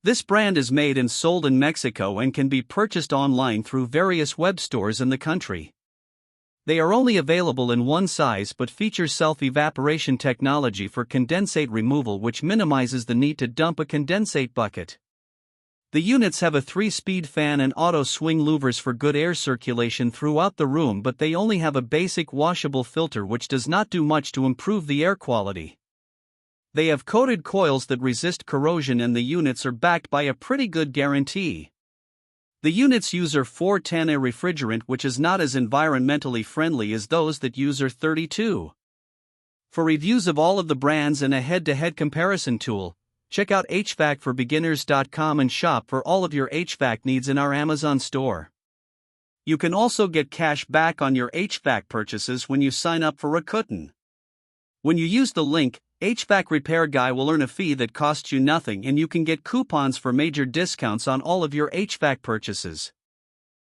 This brand is made and sold in Mexico and can be purchased online through various web stores in the country. They are only available in one size but feature self-evaporation technology for condensate removal, which minimizes the need to dump a condensate bucket. The units have a 3-speed fan and auto swing louvers for good air circulation throughout the room, but they only have a basic washable filter which does not do much to improve the air quality. They have coated coils that resist corrosion, and the units are backed by a pretty good guarantee. The units use R410A refrigerant, which is not as environmentally friendly as those that use R32. For reviews of all of the brands and a head-to-head comparison tool, check out HvacRepairGuy.com and shop for all of your HVAC needs in our Amazon store. You can also get cash back on your HVAC purchases when you sign up for Rakuten. When you use the link, HVAC Repair Guy will earn a fee that costs you nothing, and you can get coupons for major discounts on all of your HVAC purchases.